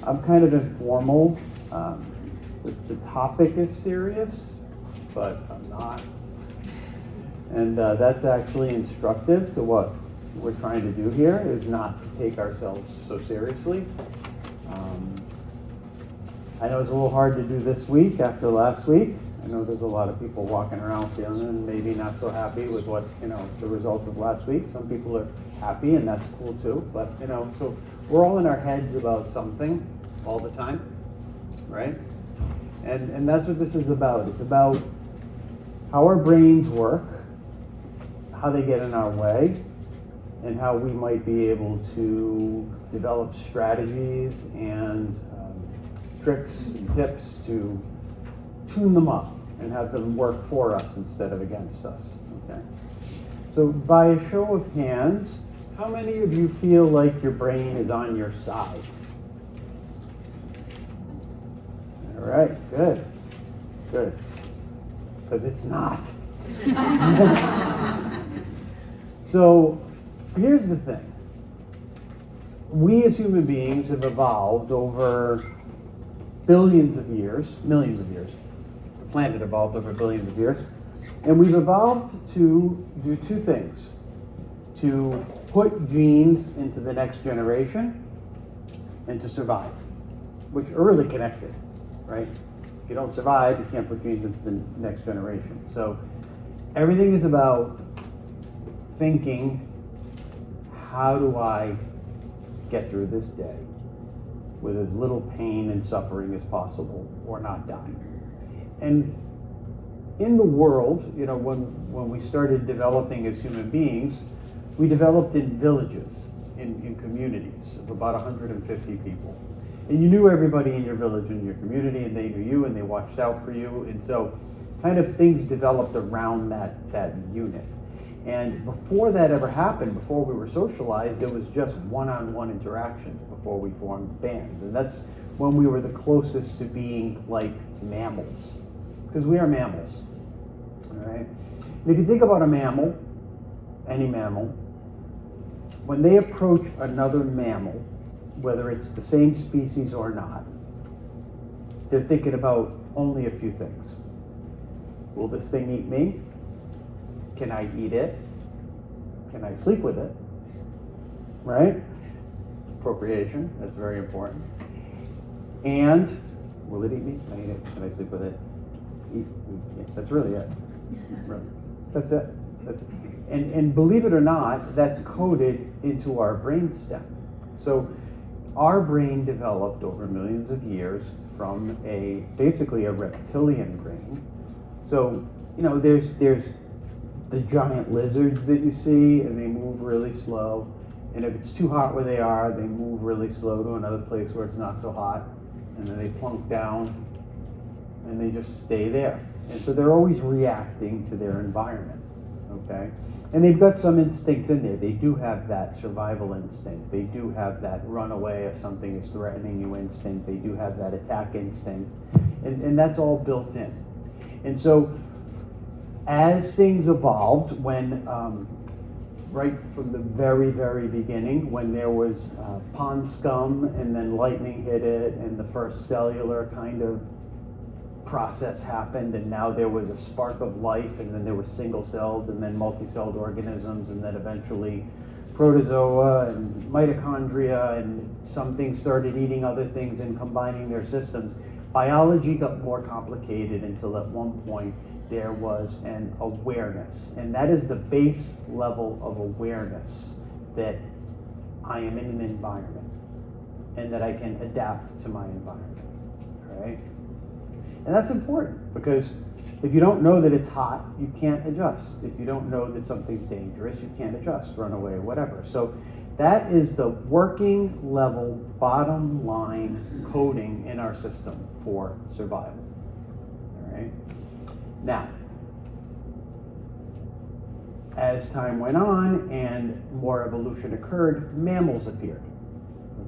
I'm kind of informal. The topic is serious, but I'm not. And that's actually instructive to what we're trying to do here, is not to take ourselves so seriously. I know it's a little hard to do this week after last week. I know there's a lot of people walking around feeling maybe not so happy with what, the results of last week. Some people are happy, and that's cool too. But, so we're all in our heads about something all the time, right? And that's what this is about. It's about how our brains work, how they get in our way, and how we might be able to develop strategies and tricks and tips to tune them up and have them work for us instead of against us, okay? So by a show of hands, how many of you feel like your brain is on your side? All right, good, because it's not. So here's the thing. We as human beings have evolved over billions of years, millions of years. The planet evolved over billions of years. And we've evolved to do two things. To put genes into the next generation and to survive, which are really connected, right? If you don't survive, you can't put genes into the next generation. So everything is about thinking, how do I get through this day with as little pain and suffering as possible, or not die? And in the world, when we started developing as human beings, we developed in villages, in communities of about 150 people. And you knew everybody in your village and your community, and they knew you, and they watched out for you. And so kind of things developed around that unit. And before that ever happened, before we were socialized, it was just one-on-one interactions before we formed bands. And that's when we were the closest to being like mammals, because we are mammals, all right? And if you think about a mammal, any mammal, when they approach another mammal, whether it's the same species or not, they're thinking about only a few things. Will this thing eat me? Can I eat it? Can I sleep with it? Right? Procreation, that's very important. And will it eat me? Can I eat it? Can I sleep with it? That's really it. Really. That's it. And believe it or not, that's coded into our brain stem. So our brain developed over millions of years from basically a reptilian brain. So, there's the giant lizards that you see, and they move really slow. And if it's too hot where they are, they move really slow to another place where it's not so hot. And then they plunk down, and they just stay there. And so they're always reacting to their environment, okay? And they've got some instincts in there. They do have that survival instinct. They do have that run away if something is threatening you instinct. They do have that attack instinct. And that's all built in. And so as things evolved, when right from the very, very beginning, when there was pond scum and then lightning hit it and the first cellular kind of process happened, and now there was a spark of life, and then there were single-celled and then multi-celled organisms, and then eventually protozoa and mitochondria, and some things started eating other things and combining their systems. Biology got more complicated until at one point there was an awareness, and that is the base level of awareness that I am in an environment and that I can adapt to my environment, right? And that's important, because if you don't know that it's hot, you can't adjust. If you don't know that something's dangerous, you can't adjust, run away, whatever. So that is the working level, bottom line coding in our system for survival, all right? Now, as time went on and more evolution occurred, mammals appeared,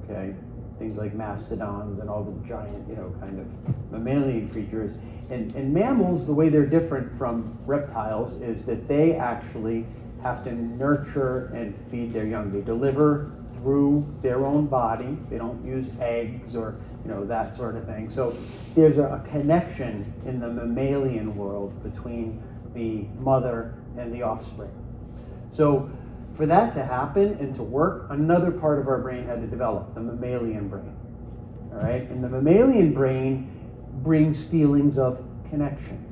okay? Things like mastodons and all the giant, kind of mammalian creatures. And mammals, the way they're different from reptiles is that they actually have to nurture and feed their young. They deliver through their own body. They don't use eggs or that sort of thing. So there's a connection in the mammalian world between the mother and the offspring. So for that to happen and to work, another part of our brain had to develop, the mammalian brain. All right, and the mammalian brain brings feelings of connection,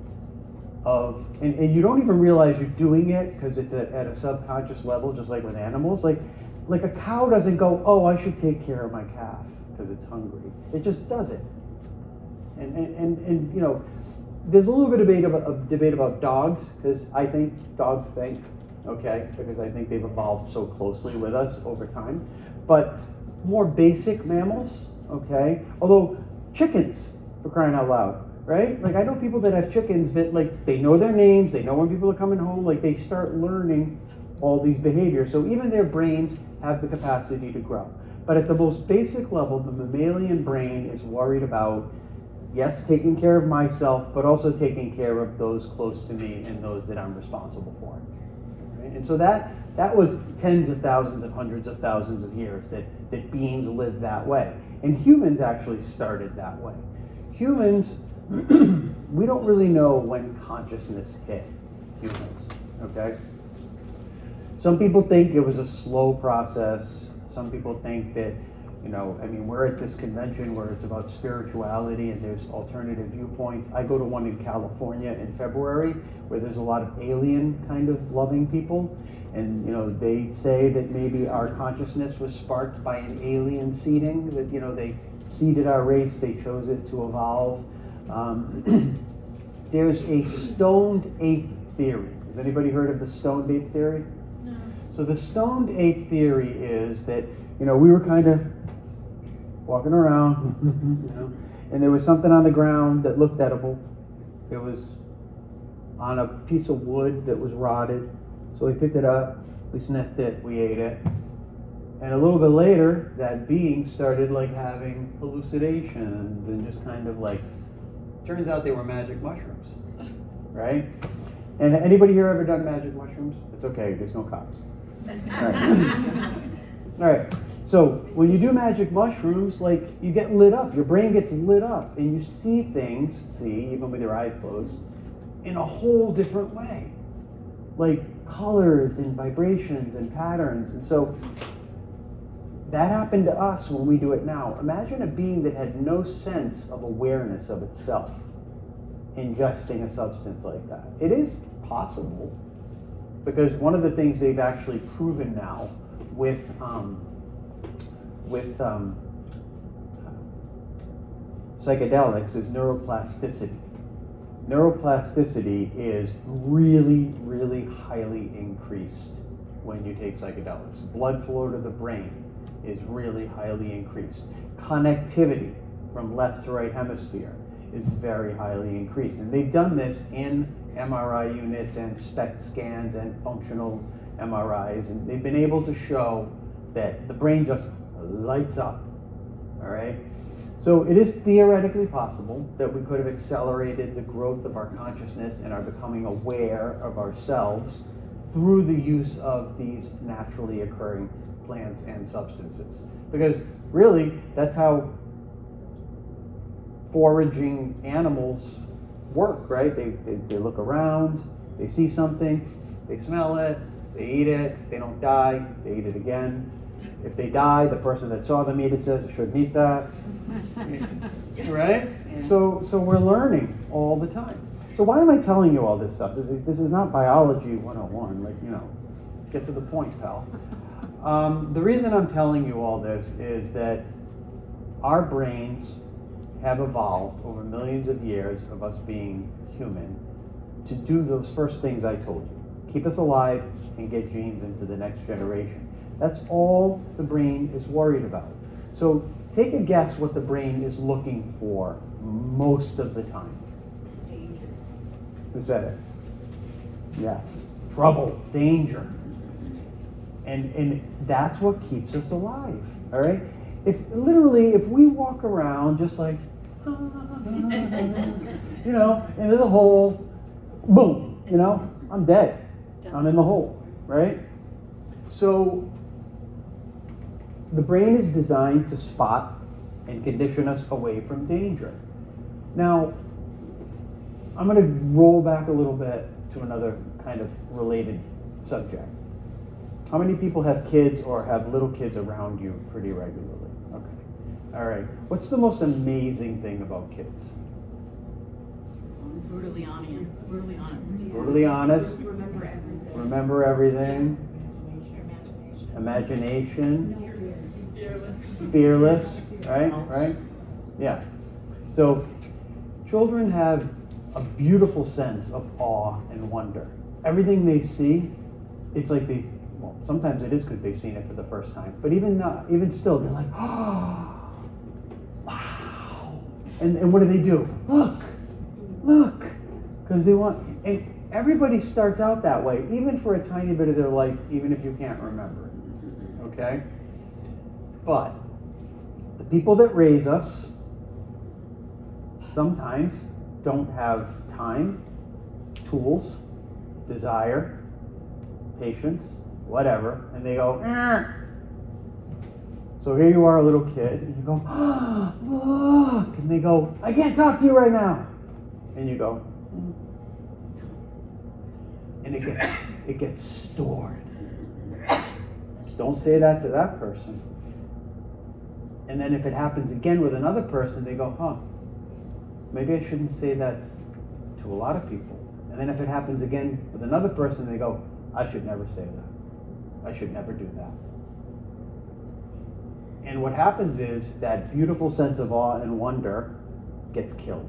and you don't even realize you're doing it because it's at a subconscious level, just like with animals. Like a cow doesn't go, oh, I should take care of my calf because it's hungry. It just does it. And there's a little bit of debate about dogs, because I think dogs think, okay, because I think they've evolved so closely with us over time. But more basic mammals, okay, although chickens, for crying out loud, right? Like I know people that have chickens that they know their names, they know when people are coming home, they start learning all these behaviors. So even their brains have the capacity to grow. But at the most basic level, the mammalian brain is worried about, yes, taking care of myself, but also taking care of those close to me and those that I'm responsible for. Right? And so that was tens of thousands of hundreds of thousands of years that beings lived that way. And humans actually started that way. Humans, we don't really know when consciousness hit humans, okay? Some people think it was a slow process. Some people think that, we're at this convention where it's about spirituality and there's alternative viewpoints. I go to one in California in February where there's a lot of alien kind of loving people. And, they say that maybe our consciousness was sparked by an alien seeding, that, they seeded our race, they chose it to evolve. There's a stoned ape theory. Has anybody heard of the stoned ape theory? No. So the stoned ape theory is that, we were kind of walking around, and there was something on the ground that looked edible. It was on a piece of wood that was rotted. So we picked it up, we sniffed it, we ate it. And a little bit later, that being started having hallucinations and just kind of turns out they were magic mushrooms, right? And anybody here ever done magic mushrooms? It's okay, there's no cops. All right. All right. So when you do magic mushrooms, you get lit up. Your brain gets lit up, and you see things, even with your eyes closed, in a whole different way, colors and vibrations and patterns. And so that happened to us when we do it now. Imagine a being that had no sense of awareness of itself ingesting a substance like that. It is possible, because one of the things they've actually proven now with psychedelics is neuroplasticity. Neuroplasticity is really, really highly increased when you take psychedelics. Blood flow to the brain is really highly increased. Connectivity from left to right hemisphere is very highly increased. And they've done this in MRI units and SPECT scans and functional MRIs, and they've been able to show that the brain just lights up, all right? So it is theoretically possible that we could have accelerated the growth of our consciousness and our becoming aware of ourselves through the use of these naturally occurring plants and substances. Because really, that's how foraging animals work, right? They look around, they see something, they smell it, they eat it, they don't die, they eat it again. If they die, the person that saw them eat it says, I shouldn't eat that. Right? Yeah. So we're learning all the time. So why am I telling you all this stuff? This is not biology 101, get to the point, pal. The reason I'm telling you all this is that our brains have evolved over millions of years of us being human to do those first things I told you. Keep us alive and get genes into the next generation. That's all the brain is worried about. So take a guess what the brain is looking for most of the time. Danger. Who said it? Yes. Trouble, danger. And that's what keeps us alive, all right? If we walk around just like, and there's a hole, boom, I'm dead. I'm in the hole, right? So the brain is designed to spot and condition us away from danger. Now, I'm going to roll back a little bit to another kind of related subject. How many people have kids or have little kids around you pretty regularly? Okay. All right. What's the most amazing thing about kids? Brutally honest. Brutally honest. Remember everything. Remember everything. Imagination. Fearless. Right? Yeah. So children have a beautiful sense of awe and wonder. Everything they see, it's like well, sometimes it is because they've seen it for the first time. But even still, they're like, oh, wow. And what do? Look. Because they want, and everybody starts out that way, even for a tiny bit of their life, even if you can't remember it. Okay? But the people that raise us sometimes don't have time, tools, desire, patience, whatever, and they go, eh. So here you are, a little kid, and you go, oh, look, and they go, I can't talk to you right now. And you go, and it gets stored. Don't say that to that person. And then if it happens again with another person, they go, maybe I shouldn't say that to a lot of people. And then if it happens again with another person, they go, I should never say that. I should never do that. And what happens is that beautiful sense of awe and wonder gets killed,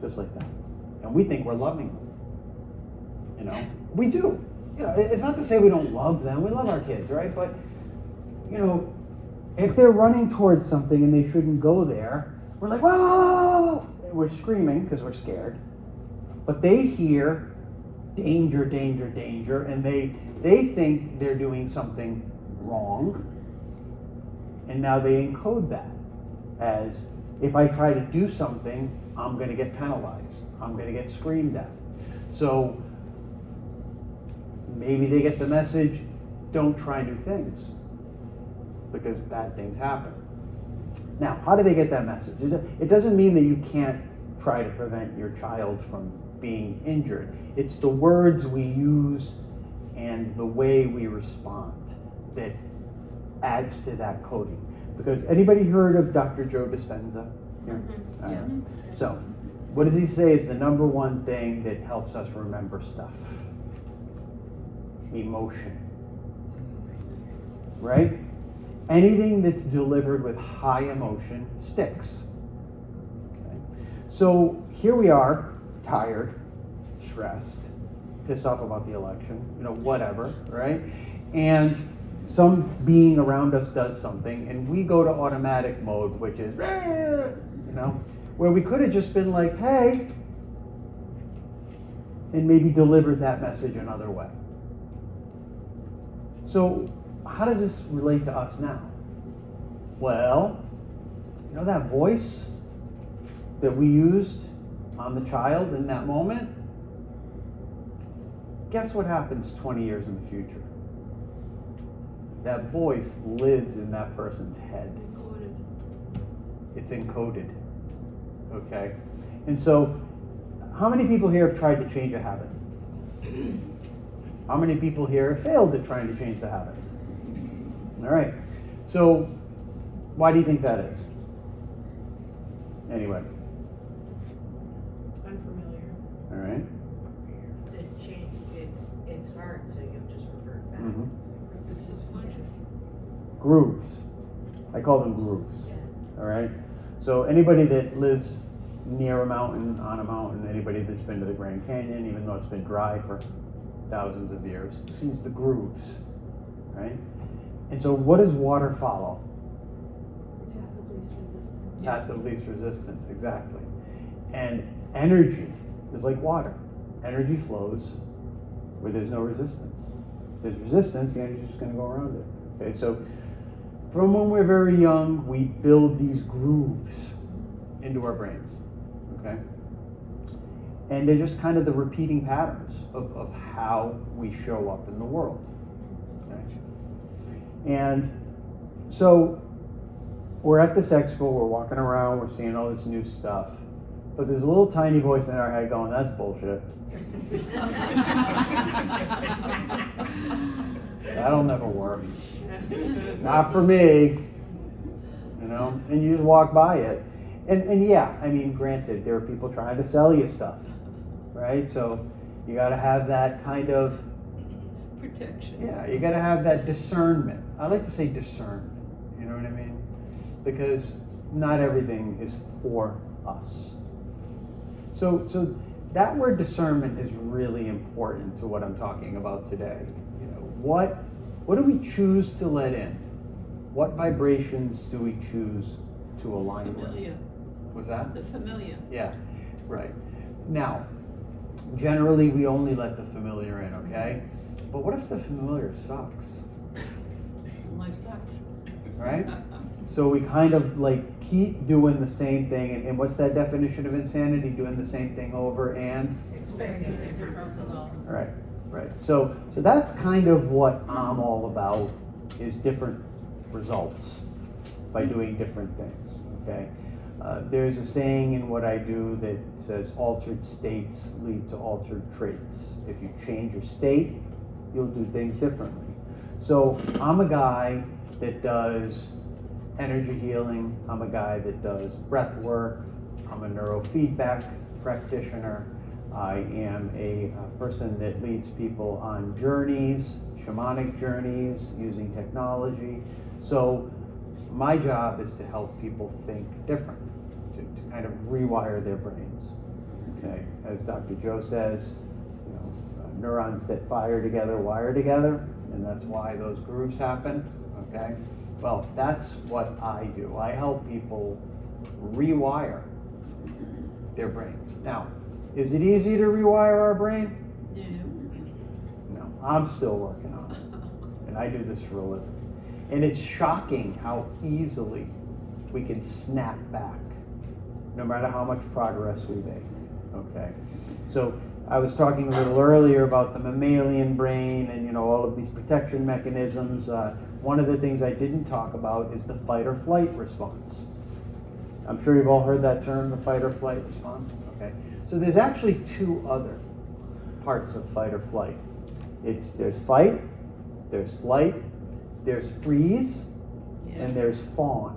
just like that. And we think we're loving them. You know, we do. You know, it's not to say we don't love them. We love our kids, right? But, you know, if they're running towards something and they shouldn't go there, we're like, whoa, whoa, whoa, whoa. We're screaming because we're scared. But they hear danger, danger, danger, and they think they're doing something wrong. And now they encode that as, if I try to do something, I'm going to get penalized. I'm going to get screamed at. So maybe they get the message, don't try new things, because bad things happen. Now, how do they get that message? It doesn't mean that you can't try to prevent your child from being injured. It's the words we use and the way we respond that adds to that coding. Because anybody heard of Dr. Joe Dispenza? Yeah. So, what does he say is the number one thing that helps us remember stuff? Emotion. Right? Anything that's delivered with high emotion sticks. Okay. So here we are, tired, stressed, pissed off about the election, whatever, right? And some being around us does something, and we go to automatic mode, which is, where we could have just been like, hey, and maybe delivered that message another way. So how does this relate to us now? Well, that voice that we used on the child in that moment, guess what happens 20 years in the future? That voice lives in that person's head. It's encoded. Okay? And so, how many people here have tried to change a habit? How many people here have failed at trying to change the habit? All right. So, why do you think that is? Anyway. Unfamiliar. All right. To change, it's hard, so you'll just revert back. Mm-hmm. This is conscious. Grooves. I call them grooves. Yeah. All right. So anybody that lives near a mountain, on a mountain, anybody that's been to the Grand Canyon, even though it's been dry for thousands of years, sees the grooves, right? And so what does water follow? Path of least resistance. Path of least resistance, exactly. And energy is like water. Energy flows where there's no resistance. If there's resistance, the energy is just going to go around it. Okay, so from when we're very young, we build these grooves into our brains. Okay? And they're just kind of the repeating patterns of how we show up in the world. Okay? And So we're at this expo, we're walking around, we're seeing all this new stuff, but there's a little tiny voice in our head going, that's bullshit. That'll never work. Not for me. You know, and you just walk by it. And yeah, I mean, granted, there are people trying to sell you stuff, right? So you gotta have that kind of protection. Yeah, you gotta have that discernment. I like to say discernment, you know what I mean? Because not everything is for us. So that word discernment is really important to what I'm talking about today. You know, what do we choose to let in? What vibrations do we choose to align Familiar. with? Was that? The familiar. Yeah, right. Now, generally we only let the familiar in, okay? But what if the familiar sucks? Life sucks. Right? So we kind of like keep doing the same thing, and what's that definition of insanity? Doing the same thing over and? Expecting different results. Right, right. So that's kind of what I'm all about, is different results by doing different things, okay? There's a saying in what I do that says altered states lead to altered traits. If you change your state, you'll do things differently. So I'm a guy that does energy healing. I'm a guy that does breath work. I'm a neurofeedback practitioner. I am a person that leads people on journeys, shamanic journeys, using technology. So my job is to help people think different, to kind of rewire their brains. Okay, as Dr. Joe says, you know, neurons that fire together wire together, and that's why those grooves happen. Okay, well, that's what I do. I help people rewire their brains. Now, is it easy to rewire our brain? No, I'm still working on it, and I do this for a living. And it's shocking how easily we can snap back, no matter how much progress we make, okay? So I was talking a little earlier about the mammalian brain and, you know, all of these protection mechanisms. One of the things I didn't talk about is the fight or flight response. I'm sure you've all heard that term, the fight or flight response, okay? So there's actually two other parts of fight or flight. There's fight, there's flight, there's freeze, and there's fawn.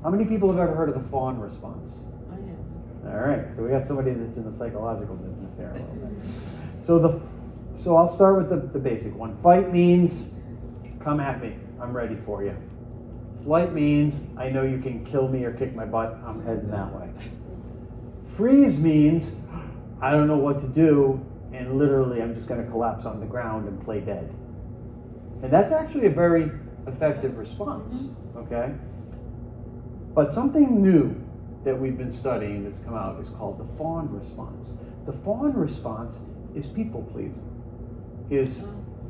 How many people have ever heard of the fawn response? I am. All right, so we got somebody that's in the psychological business there a little bit. So I'll start with the basic one. Fight means, come at me, I'm ready for you. Flight means, I know you can kill me or kick my butt, I'm heading that way. Freeze means, I don't know what to do, and literally I'm just gonna collapse on the ground and play dead. And that's actually a very effective response, okay? But something new that we've been studying that's come out is called the fawn response. The fawn response is people pleasing, is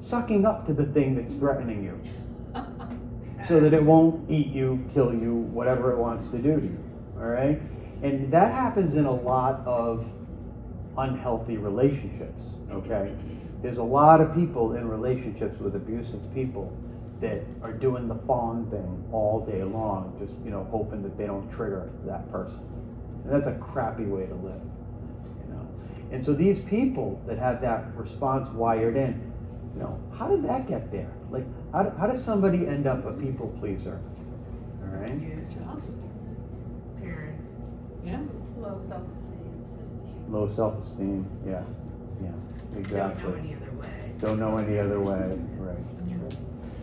sucking up to the thing that's threatening you so that it won't eat you, kill you, whatever it wants to do to you, all right? And that happens in a lot of unhealthy relationships, okay? There's a lot of people in relationships with abusive people that are doing the fawn thing all day long, just, you know, hoping that they don't trigger that person. And that's a crappy way to live, you know. And so these people that have that response wired in, you know, how did that get there? Like, how does somebody end up a people pleaser? All right. Parents. Yeah. Low self-esteem. Low self-esteem. Yeah. Exactly. Don't know any other way. Don't know any other way. Right.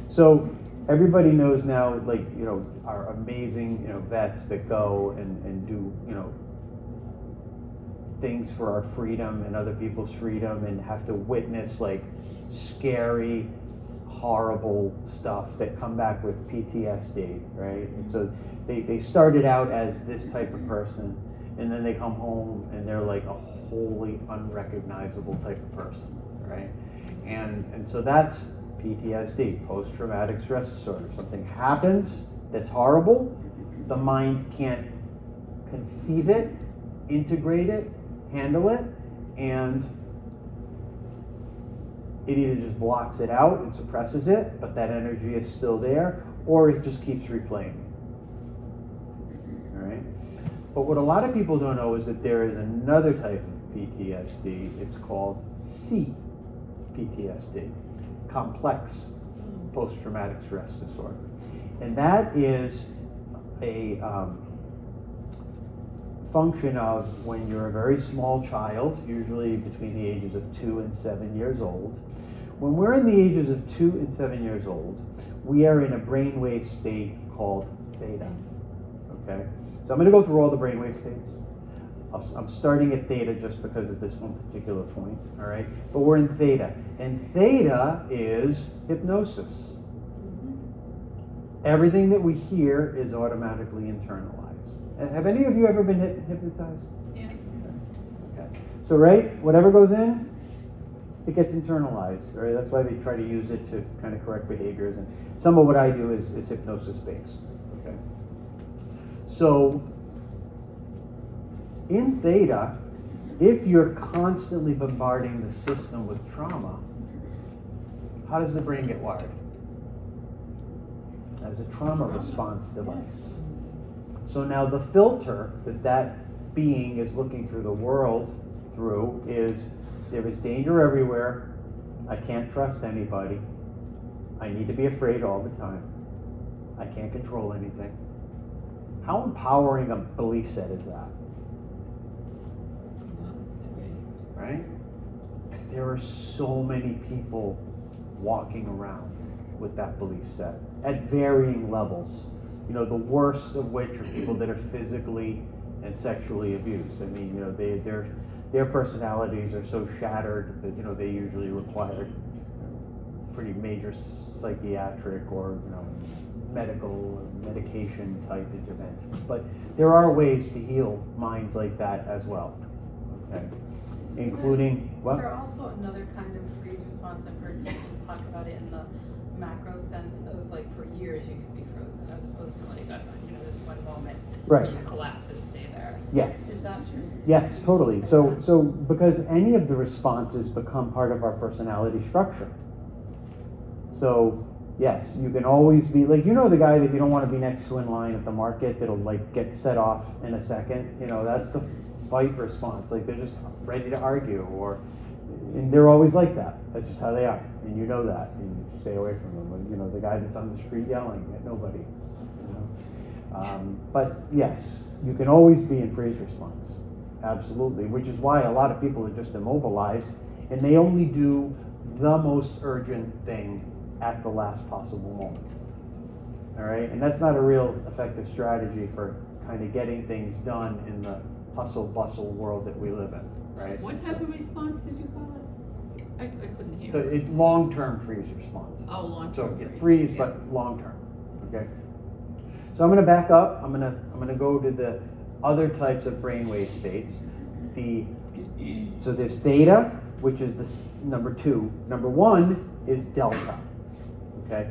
So everybody knows now, like, you know, our amazing, you know, vets that go and do, you know, things for our freedom and other people's freedom, and have to witness like scary, horrible stuff that come back with PTSD, right? And so they started out as this type of person, and then they come home and they're like a wholly unrecognizable type of person, right? And so that's PTSD, post-traumatic stress disorder. Something happens that's horrible, the mind can't conceive it, integrate it, handle it, and it either just blocks it out and suppresses it, but that energy is still there, or it just keeps replaying. All right? But what a lot of people don't know is that there is another type of PTSD. It's called CPTSD, complex post-traumatic stress disorder. And that is a function of when you're a very small child, usually between the ages of 2 and 7 years old. When we're in the ages of 2 and 7 years old, we are in a brainwave state called theta. Okay? So I'm going to go through all the brainwave states. I'm starting at theta just because of this one particular point, all right? But we're in theta. And theta is hypnosis. Everything that we hear is automatically internalized. Have any of you ever been hypnotized? Yeah. Okay. So, right, whatever goes in, it gets internalized, right? That's why they try to use it to kind of correct behaviors. And some of what I do is hypnosis-based, okay? So, in theta, if you're constantly bombarding the system with trauma, how does the brain get wired? As a trauma response device. So now the filter that being is looking through the world through is, there is danger everywhere, I can't trust anybody, I need to be afraid all the time, I can't control anything. How empowering a belief set is that? Right? There are so many people walking around with that belief set at varying levels. You know, the worst of which are people that are physically and sexually abused. I mean, you know, their personalities are so shattered that, you know, they usually require pretty major psychiatric or, you know, medication type interventions. But there are ways to heal minds like that as well. Okay? Including what? Is there also another kind of freeze response? I've heard people talk about it in the macro sense of, like, for years you could be frozen as opposed to, like, you know, this one moment Right. where you collapse and stay there. Yes. Is that true? Yes, totally. So because any of the responses become part of our personality structure. So yes, you can always be like, you know, the guy that you don't want to be next to in line at the market that'll like get set off in a second. You know, that's the fight response. Like they're just ready to argue, and they're always like that. That's just how they are, and you know that, and you stay away from them. You know, the guy that's on the street yelling at nobody. You know? But yes, you can always be in freeze response, absolutely. Which is why a lot of people are just immobilized, and they only do the most urgent thing at the last possible moment. All right, and that's not a real effective strategy for kind of getting things done in the hustle bustle world that we live in. Right. What type of response did you call it? I couldn't hear. It's long-term freeze response. Oh, long-term So freeze. it freeze, Yeah. but long-term. Okay. So I'm going to back up. I'm going to go to the other types of brainwave states. So there's theta, which is number 2. Number 1 is delta. Okay.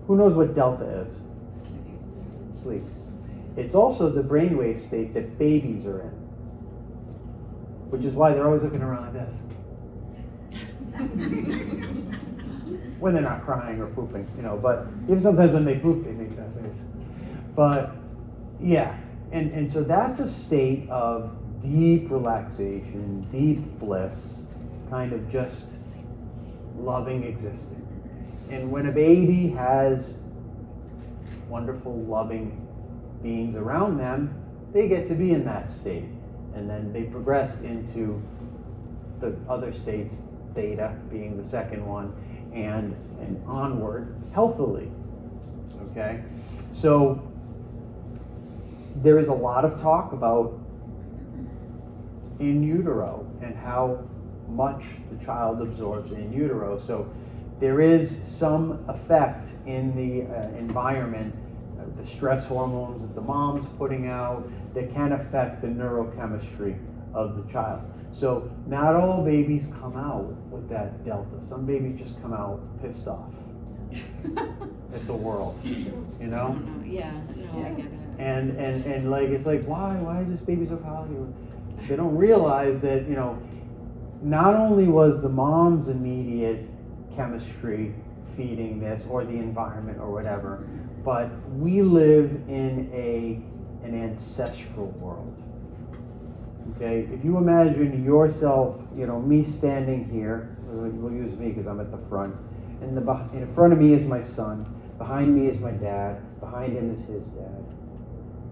Who knows what delta is? Sleep. It's also the brainwave state that babies are in, which is why they're always looking around like this. When they're not crying or pooping, you know, but even sometimes when they poop, they make that face. But yeah, and so that's a state of deep relaxation, deep bliss, kind of just loving existing. And when a baby has wonderful, loving beings around them, they get to be in that state. And then they progress into the other states, theta being the second one, and onward healthily. Okay? So there is a lot of talk about in utero and how much the child absorbs in utero. So there is some effect in the environment, the stress hormones that the mom's putting out, that can affect the neurochemistry of the child. So not all babies come out with that delta. Some babies just come out pissed off at the world, you know? Yeah, no, I get it. And like, it's like, why is this baby so cocky? They don't realize that, you know, not only was the mom's immediate chemistry feeding this, or the environment or whatever, but we live in an ancestral world. Okay, if you imagine yourself, me standing here, we'll use me because I'm at the front, and in front of me is my son, behind me is my dad, behind him is his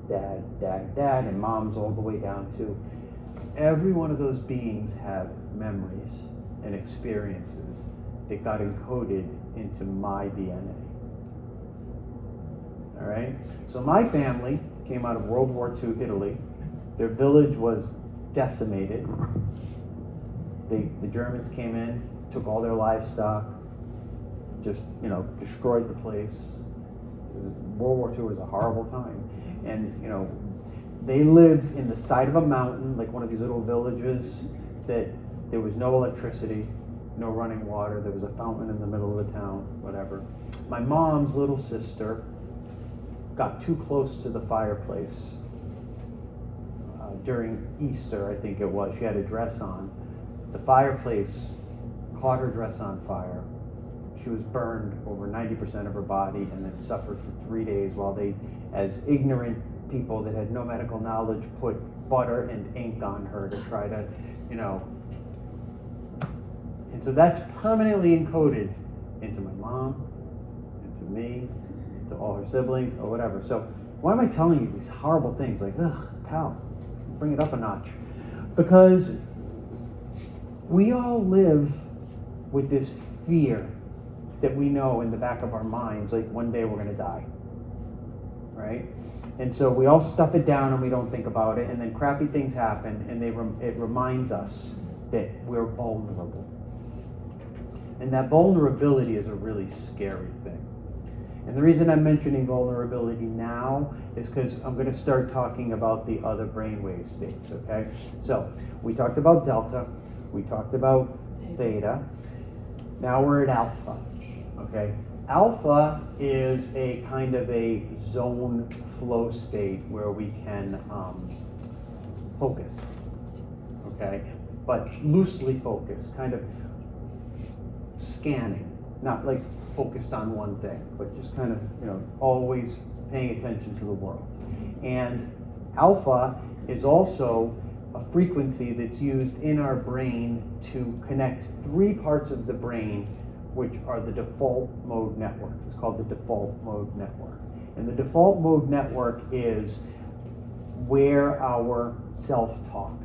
dad, and mom's all the way down too. Every one of those beings have memories and experiences that got encoded into my DNA. All right? So my family came out of World War II Italy. Their village was decimated. The Germans came in, took all their livestock, just, destroyed the place. World War II was a horrible time. And, they lived in the side of a mountain, like one of these little villages, that there was no electricity, no running water. There was a fountain in the middle of the town, whatever. My mom's little sister got too close to the fireplace during Easter, I think it was. She had a dress on. The fireplace caught her dress on fire. She was burned over 90% of her body and then suffered for 3 days while they, as ignorant people that had no medical knowledge, put butter and ink on her to try to, And so that's permanently encoded into my mom, into me, into all her siblings, or whatever. So why am I telling you these horrible things? Like, ugh, pal, bring it up a notch. Because we all live with this fear that we know in the back of our minds, like one day we're going to die, right? And so we all stuff it down and we don't think about it, and then crappy things happen, and it reminds us that we're vulnerable. And that vulnerability is a really scary thing. And the reason I'm mentioning vulnerability now is because I'm going to start talking about the other brainwave states, okay? So we talked about delta, we talked about theta, now we're at alpha, okay? Alpha is a kind of a zone flow state where we can focus, okay? But loosely focused, kind of scanning, not like focused on one thing, but just kind of, always paying attention to the world. And alpha is also a frequency that's used in our brain to connect 3 parts of the brain, which are the default mode network. It's called the default mode network. And the default mode network is where our self-talk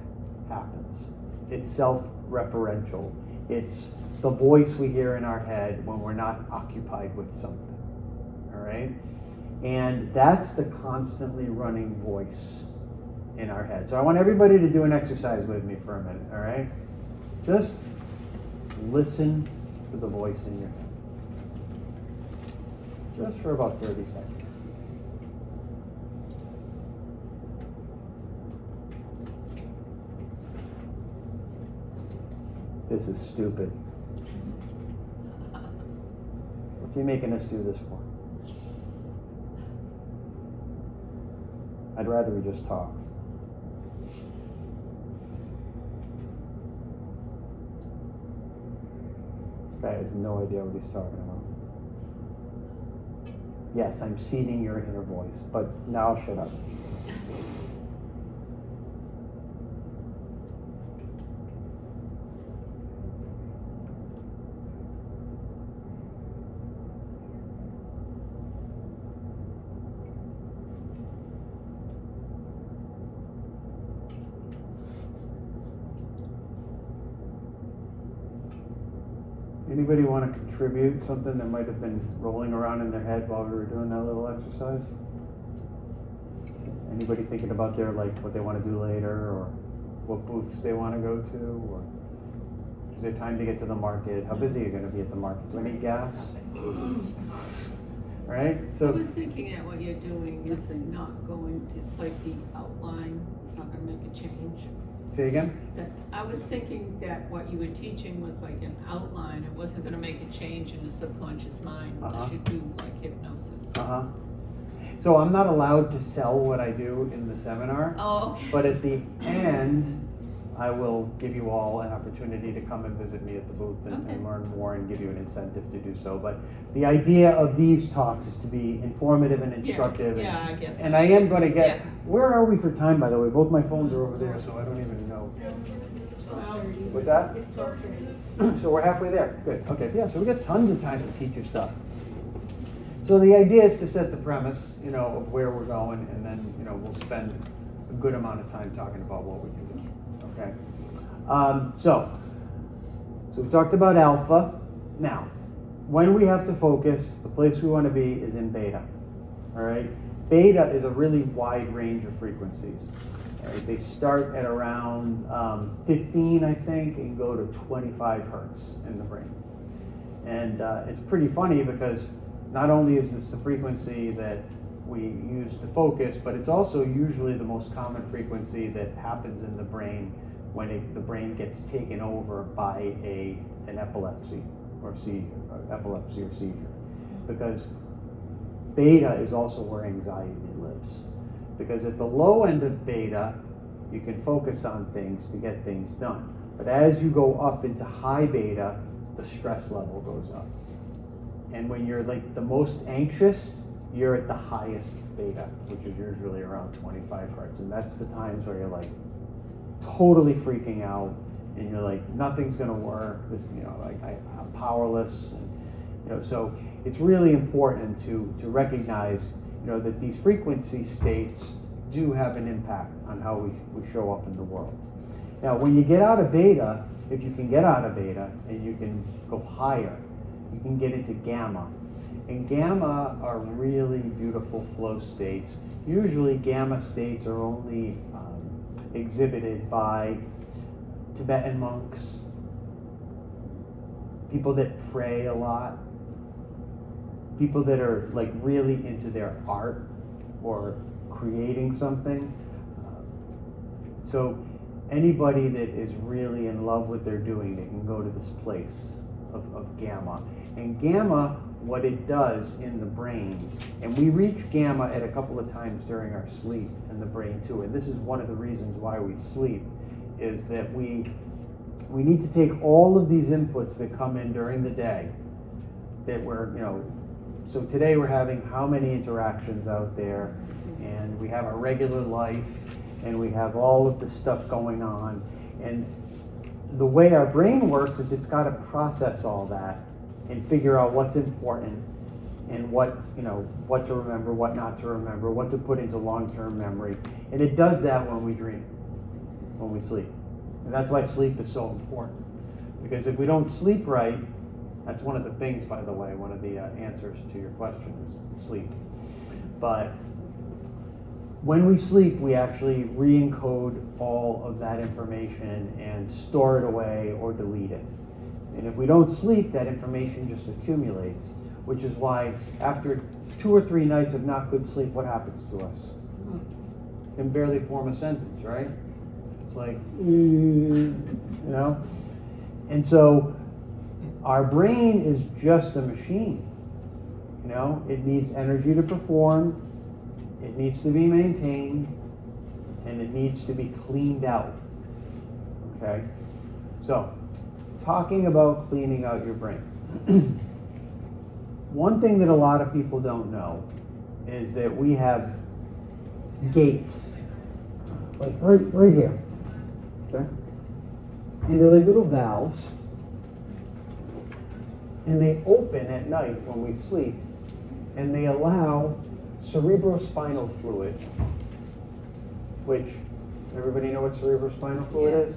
happens. It's self-referential. It's the voice we hear in our head when we're not occupied with something, all right? And that's the constantly running voice in our head. So I want everybody to do an exercise with me for a minute, all right? Just listen to the voice in your head. Just for about 30 seconds. This is stupid. What's he making us do this for? I'd rather he just talks. This guy has no idea what he's talking about. Yes, I'm seeding your inner voice, but now shut up. Anybody want to contribute something that might have been rolling around in their head while we were doing that little exercise? Anybody thinking about what they want to do later, or what booths they want to go to, or is there time to get to the market? How busy are you going to be at the market? Do I need gas? Right? So I was thinking that what you're doing is not going to, it's like the outline, it's not gonna make a change. say again? I was thinking that what you were teaching was like an outline, it wasn't gonna make a change in the subconscious mind unless you do like hypnosis. So I'm not allowed to sell what I do in the seminar. Oh, okay. But at the end, I will give you all an opportunity to come and visit me at the booth and Okay. learn more and give you an incentive to do so. But the idea of these talks is to be informative and instructive. Yeah, I guess. And I am going to get, Yeah. where are we for time, by the way? Both my phones are over there, so I don't even know. What's that? It's 12:30. So we're halfway there. Good. Okay. So yeah. So we got tons of time to teach you stuff. So the idea is to set the premise, of where we're going, and then, we'll spend a good amount of time talking about what we can do. Okay. So we talked about alpha. Now, when we have to focus, the place we want to be is in beta. All right. Beta is a really wide range of frequencies. Right? They start at around 15, I think, and go to 25 hertz in the brain. And it's pretty funny because not only is this the frequency that we use to focus, but it's also usually the most common frequency that happens in the brain when the brain gets taken over by an epilepsy or seizure. Because beta is also where anxiety lives. Because at the low end of beta, you can focus on things to get things done. But as you go up into high beta, the stress level goes up. And when you're like the most anxious, you're at the highest beta, which is usually around 25 hertz. And that's the times where you're like totally freaking out and you're like, nothing's gonna work. This, I'm powerless. And, so it's really important to recognize, that these frequency states do have an impact on how we show up in the world. Now, when you get out of beta, if you can get out of beta and you can go higher, you can get into gamma. And gamma are really beautiful flow states. Usually gamma states are only exhibited by Tibetan monks, people that pray a lot, people that are like really into their art or creating something. So anybody that is really in love with what they're doing, they can go to this place of gamma. And gamma, what it does in the brain, and we reach gamma at a couple of times during our sleep in the brain too, and this is one of the reasons why we sleep, is that we need to take all of these inputs that come in during the day that we're, so today we're having how many interactions out there, and we have our regular life, and we have all of this stuff going on, and the way our brain works is it's got to process all that and figure out what's important and what to remember, what not to remember, what to put into long-term memory. And it does that when we dream, when we sleep. And that's why sleep is so important. Because if we don't sleep right, that's one of the things, by the way, one of the answers to your question is sleep. But when we sleep, we actually re-encode all of that information and store it away or delete it. And if we don't sleep, that information just accumulates, which is why after 2 or 3 nights of not good sleep, what happens to us? We can barely form a sentence, right? It's like, And so our brain is just a machine. It needs energy to perform, it needs to be maintained, and it needs to be cleaned out. Okay? So, talking about cleaning out your brain. One thing that a lot of people don't know is that we have gates, like right here. Okay? And they're like little valves, and they open at night when we sleep, and they allow cerebrospinal fluid, which, everybody know what cerebrospinal fluid is?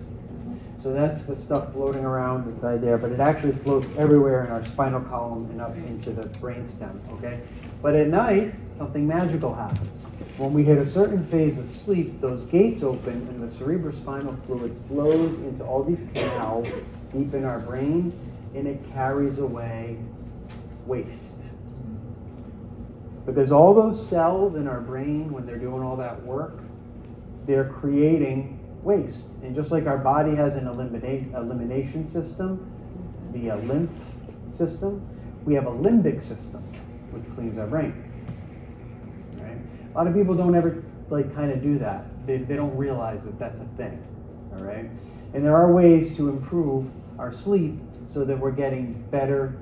So that's the stuff floating around inside there, but it actually floats everywhere in our spinal column and up into the brainstem, okay? But at night, something magical happens. When we hit a certain phase of sleep, those gates open and the cerebrospinal fluid flows into all these canals deep in our brain, and it carries away waste. Because all those cells in our brain, when they're doing all that work, they're creating waste. And just like our body has an elimination system, the lymph system, we have a limbic system, which cleans our brain. Right? A lot of people don't ever kind of do that. They don't realize that that's a thing. all right? And there are ways to improve our sleep so that we're getting better,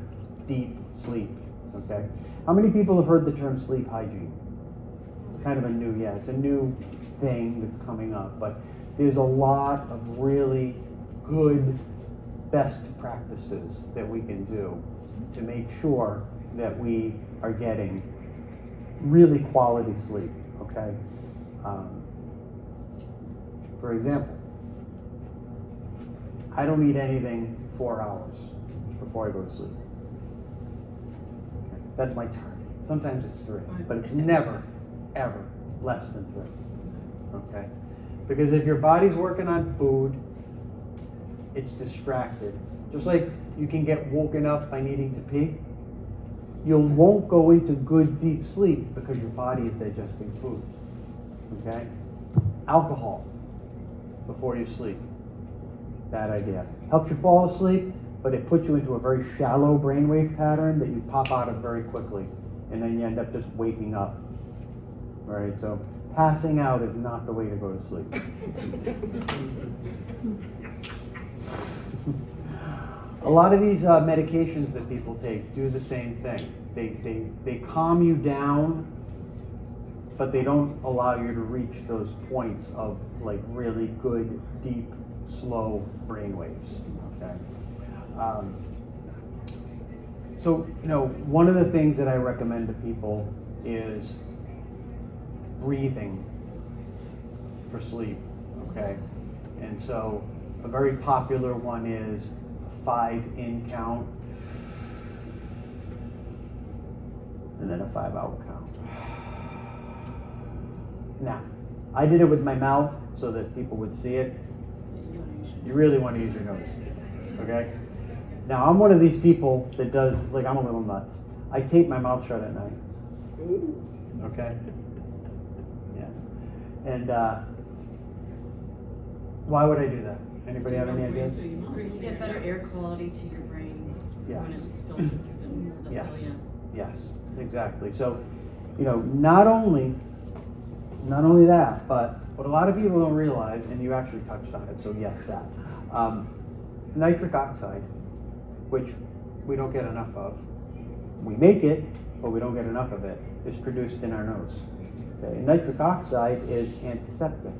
deep sleep, okay? How many people have heard the term sleep hygiene? It's kind of it's a new thing that's coming up, but there's a lot of really good best practices that we can do to make sure that we are getting really quality sleep, okay? For example, I don't eat anything 4 hours before I go to sleep. Okay? That's my target. Sometimes it's 3, but it's never, ever less than 3, okay? Because if your body's working on food, it's distracted. Just like you can get woken up by needing to pee, you won't go into good deep sleep because your body is digesting food, okay? Alcohol before you sleep, bad idea. Helps you fall asleep, but it puts you into a very shallow brainwave pattern that you pop out of very quickly, and then you end up just waking up, right? So passing out is not the way to go to sleep. A lot of these medications that people take do the same thing. They calm you down, but they don't allow you to reach those points of like really good, deep, slow brain waves. Okay. So one of the things that I recommend to people is breathing for sleep. Okay, and so a very popular one is 5 in count, and then a 5 out count. Now, I did it with my mouth so that people would see it. You really want to use your nose, okay? Now, I'm one of these people that does, like, I'm a little nuts. I tape my mouth shut at night. Okay? Yeah. And why would I do that? Anybody have any ideas? You get better air quality to your brain Yes. when it's filtered through the Yes. cilia. Yes, exactly. So, not only that, but what a lot of people don't realize, and you actually touched on it, so yes, that. Nitric oxide, which we don't get enough of. We make it, but we don't get enough of it, is produced in our nose. Okay? And nitric oxide is antiseptic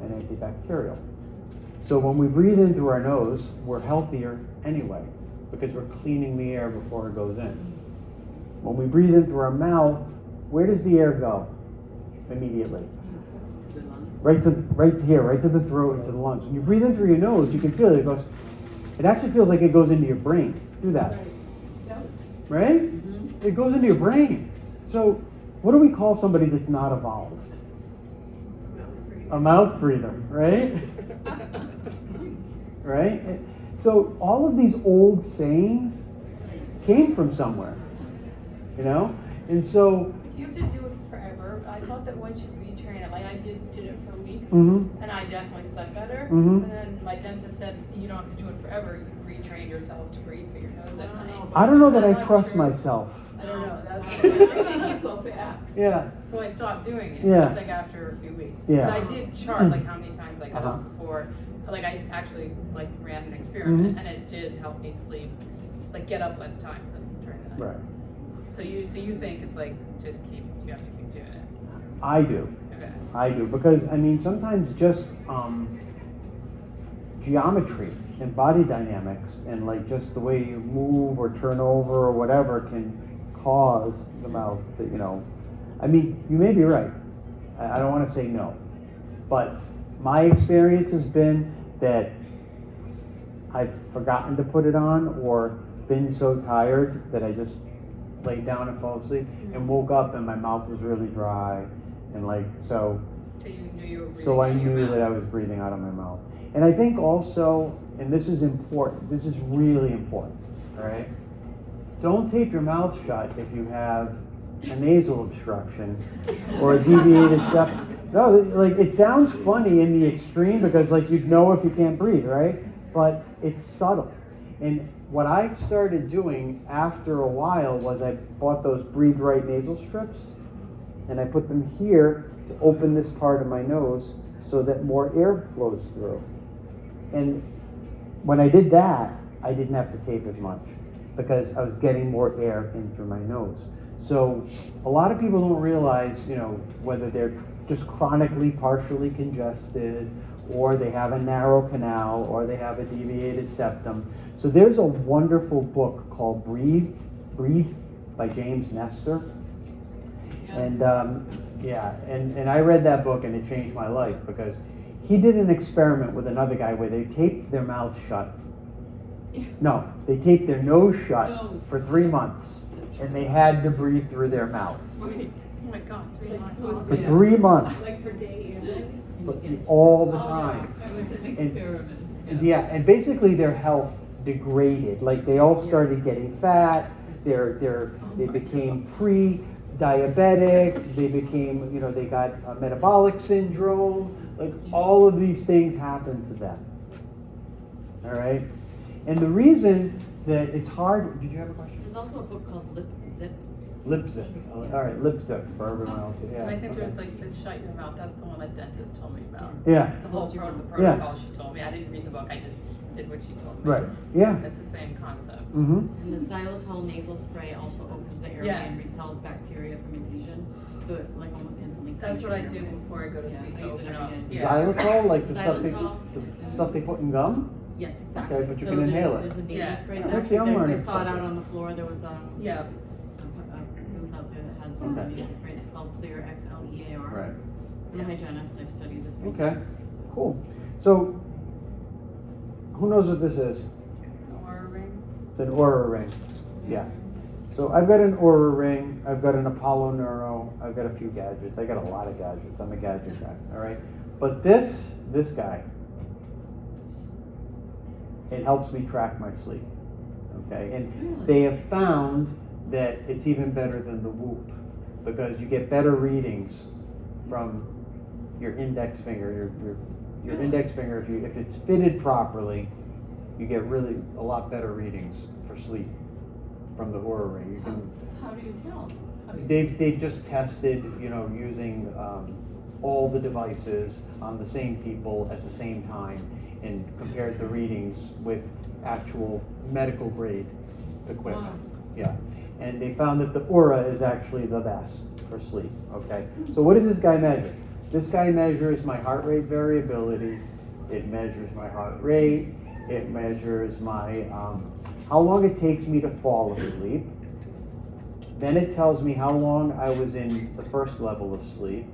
and antibacterial. So when we breathe in through our nose, we're healthier anyway, because we're cleaning the air before it goes in. When we breathe in through our mouth, where does the air go immediately? Right here, right to the throat and to the lungs. When you breathe in through your nose, you can feel it. It actually feels like it goes into your brain. Do that. Right? It goes into your brain. So what do we call somebody that's not evolved? A mouth breather, right? Right? So all of these old sayings came from somewhere, And so You have to do it forever. I thought that once you retrain it, like I did it for weeks, Mhm. and I definitely slept better. Mhm. And then my dentist said you don't have to do it forever. You retrain yourself to breathe through your nose at night. I don't know that I'm I not trust sure. myself. I don't know. That's I think you go back. Yeah. so I stopped doing it. Yeah. Like after a few weeks. Yeah. But I did chart like how many times I got Uh-huh. up before. Like I actually like ran an experiment, Mhm. and it did help me sleep, like get up less times during the night. Right. So you think it's like just you have to keep doing it. I do. Okay. I do, because sometimes just geometry and body dynamics and like just the way you move or turn over or whatever can cause the mouth to, you may be right. I don't want to say no, but my experience has been that I've forgotten to put it on or been so tired that I just laid down and fell asleep and woke up and my mouth was really dry and so So you knew you were breathing I out of your knew that I mouth. was breathing out of my mouth. And I think also, and this is important, this is really important, all right? Don't tape your mouth shut if you have a nasal obstruction or a deviated septum. No, it sounds funny in the extreme because you'd know if you can't breathe, right? But it's subtle. And what I started doing after a while was I bought those Breathe Right nasal strips and I put them here to open this part of my nose so that more air flows through. And when I did that, I didn't have to tape as much because I was getting more air in through my nose. So a lot of people don't realize, whether they're just chronically partially congested, or they have a narrow canal, or they have a deviated septum. So there's a wonderful book called Breathe by James Nestor. And and I read that book and it changed my life because he did an experiment with another guy where they taped their mouth shut. No, they taped their nose shut for 3 months, and they had to breathe through their mouth. Right. Oh my God, 3 months. For 3 months. Like per day and then? But all the time. It was an experiment. And basically their health degraded. Like they all started getting fat. They became pre-diabetic. They became, they got a metabolic syndrome. Like all of these things happened to them. All right. And the reason that it's hard. Did you have a question? There's also a book called Lip Zip. Lip zip. All right, lip zip for everyone else. Yeah. And I think okay. there's like this shut your mouth, that's the one that dentist told me about. Yeah. It's the whole Yeah. protocol she told me. I didn't read the book, I just did what she told me. Right. Yeah. It's the same concept. Mm-hmm. And the xylitol nasal spray also opens the airway Yeah. and repels bacteria from adhesions. So it like almost instantly. That's what I cleans do your airway. before I go to Yeah, sleep I to use it open every up. day. Yeah. Xylitol, like the Xylitol. stuff they put in gum. Yes, exactly. Okay, but you So can inhale it. There's a nasal Yeah. spray. That's There- actually, I'm there- learning I saw it out something. on the floor. There was Yeah. it was out there that had some Okay. nasal spray. It's called Clear XLEAR. Right. I'm a hygienist. I've studied this for Okay. years. Cool. So, who knows what this is? Or ring. It's an Aura ring. Yeah. So I've got an Aura ring. I've got an Apollo Neuro. I've got a few gadgets. I got a lot of gadgets. I'm a gadget guy. All right. But this guy, it helps me track my sleep. Okay. And Really? they have found that it's even better than the Whoop because you get better readings from your index finger. Your index finger, if it's fitted properly, you get really a lot better readings for sleep from the Aura ring. You can. How do you tell? How do you- They've just tested, using all the devices on the same people at the same time and compared the readings with actual medical grade equipment. Wow. Yeah, and they found that the Aura is actually the best for sleep. Okay, so what does this guy measure? This guy measures my heart rate variability. It measures my heart rate. It measures my how long it takes me to fall asleep. Then it tells me how long I was in the first level of sleep.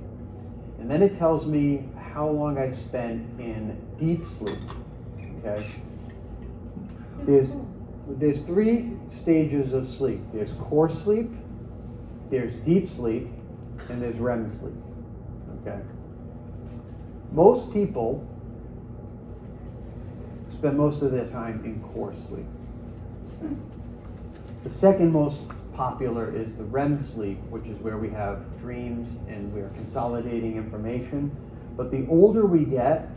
And then it tells me how long I spent in deep sleep. Okay? There's 3 stages of sleep. There's core sleep, there's deep sleep, and there's REM sleep. Okay? Most people spend most of their time in core sleep. The second most popular is the REM sleep, which is where we have dreams and we're consolidating information. But the older we get,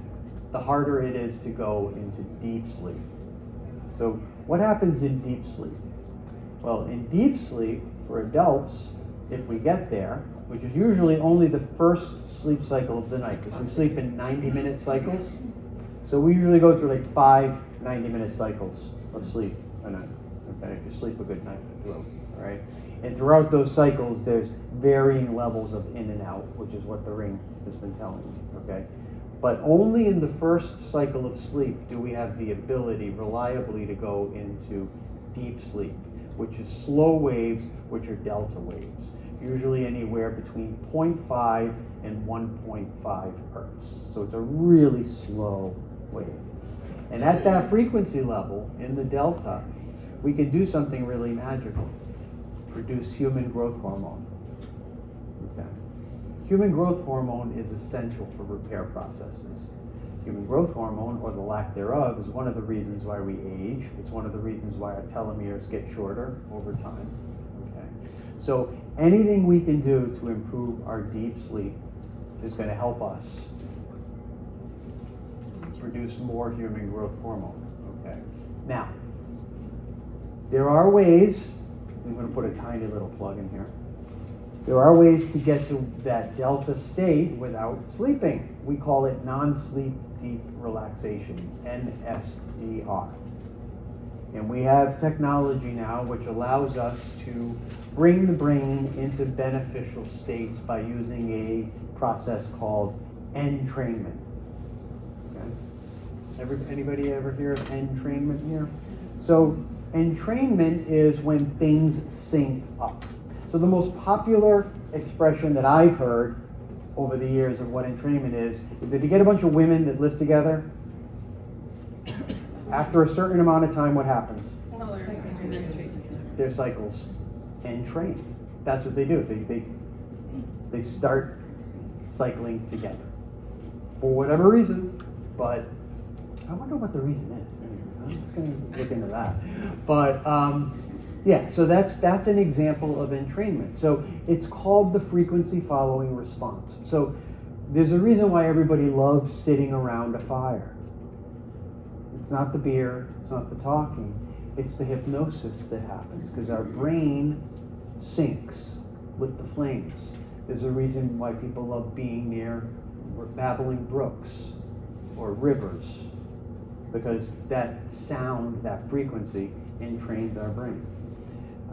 the harder it is to go into deep sleep. So what happens in deep sleep? Well, in deep sleep, for adults, if we get there, which is usually only the first sleep cycle of the night, because we sleep in 90-minute cycles. So we usually go through like 5 90-minute cycles of sleep a night. Okay, if you sleep a good night through, all right? And throughout those cycles, there's varying levels of in and out, which is what the ring has been telling me, okay? But only in the first cycle of sleep do we have the ability reliably to go into deep sleep, which is slow waves, which are delta waves, usually anywhere between 0.5 and 1.5 hertz. So it's a really slow wave. And at that frequency level, in the delta, we can do something really magical, produce human growth hormone. Okay. Human growth hormone is essential for repair processes. Human growth hormone, or the lack thereof, is one of the reasons why we age. It's one of the reasons why our telomeres get shorter over time. Okay. So anything we can do to improve our deep sleep is going to help us produce more human growth hormone. Okay. Now, there are ways, I'm going to put a tiny little plug in here. There are ways to get to that delta state without sleeping. We call it non-sleep deep relaxation, NSDR. And we have technology now which allows us to bring the brain into beneficial states by using a process called entrainment. Okay? Anybody ever hear of entrainment here? So entrainment is when things sync up. So the most popular expression that I've heard over the years of what entrainment is that you get a bunch of women that live together. After a certain amount of time, what happens? Their cycles entrain. That's what they do. They start cycling together for whatever reason. But I wonder what the reason is. I'm just going to look into that. But yeah, so that's an example of entrainment. So it's called the frequency following response. So there's a reason why everybody loves sitting around a fire. It's not the beer, it's not the talking, it's the hypnosis that happens because our brain syncs with the flames. There's a reason why people love being near babbling brooks or rivers, because that sound, that frequency entrains our brain.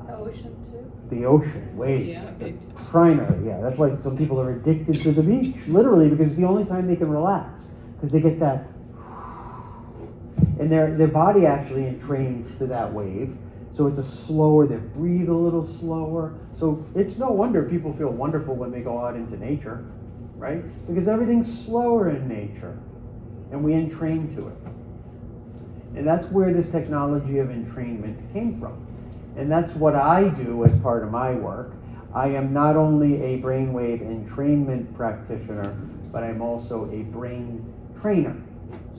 The ocean too? The ocean, waves, Yeah, the big time. primary, yeah. That's why some people are addicted to the beach, literally, because it's the only time they can relax, because they get that, and their body actually entrains to that wave. So it's a slower, they breathe a little slower. So it's no wonder people feel wonderful when they go out into nature, right? Because everything's slower in nature, and we entrain to it. And that's where this technology of entrainment came from. And that's what I do as part of my work. I am not only a brainwave entrainment practitioner, but I'm also a brain trainer.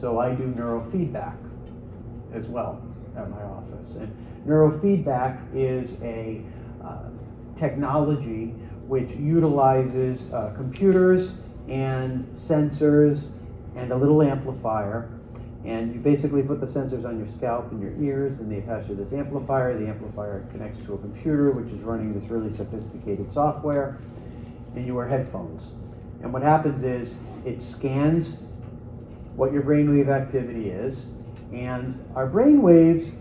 So I do neurofeedback as well at my office. And neurofeedback is a technology which utilizes computers and sensors and a little amplifier. And you basically put the sensors on your scalp and your ears, and they attach to this amplifier. The amplifier connects to a computer, which is running this really sophisticated software, and you wear headphones. And what happens is it scans what your brainwave activity is, and our brainwaves,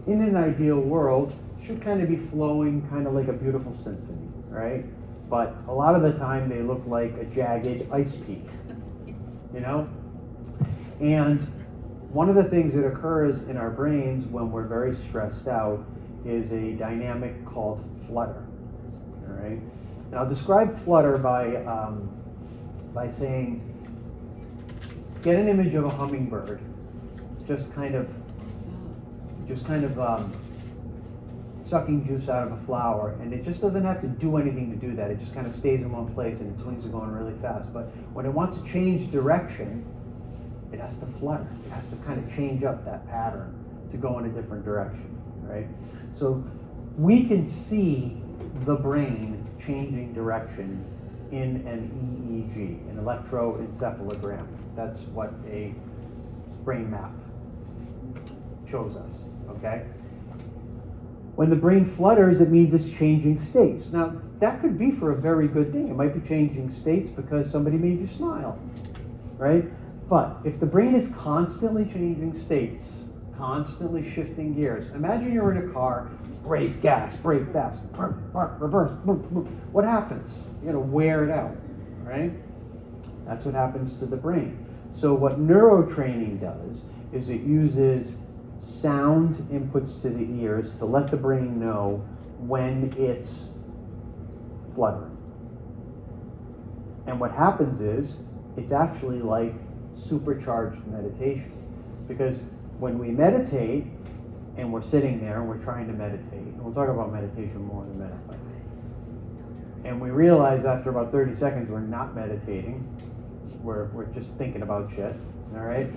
in an ideal world, should kind of be flowing kind of like a beautiful symphony, right? But a lot of the time they look like a jagged ice peak, you know? And one of the things that occurs in our brains when we're very stressed out is a dynamic called flutter, all right? And I'll describe flutter by saying, get an image of a hummingbird, just kind of sucking juice out of a flower, and it just doesn't have to do anything to do that. It just kind of stays in one place, and its wings are going really fast. But when it wants to change direction, it has to flutter. It has to kind of change up that pattern to go in a different direction, right? So we can see the brain changing direction in an EEG, an electroencephalogram. That's what a brain map shows us, okay? When the brain flutters, it means it's changing states. Now, that could be for a very good thing. It might be changing states because somebody made you smile, right? But if the brain is constantly changing states, constantly shifting gears, imagine you're in a car, brake, gas, reverse, what happens? You're gonna wear it out, right? That's what happens to the brain. So what neurotraining does is it uses sound inputs to the ears to let the brain know when it's fluttering. And what happens is it's actually like supercharged meditation, because when we meditate and we're sitting there and we're trying to meditate, and we'll talk about meditation more in a minute, and we realize after about 30 seconds we're not meditating, we're just thinking about shit, all right?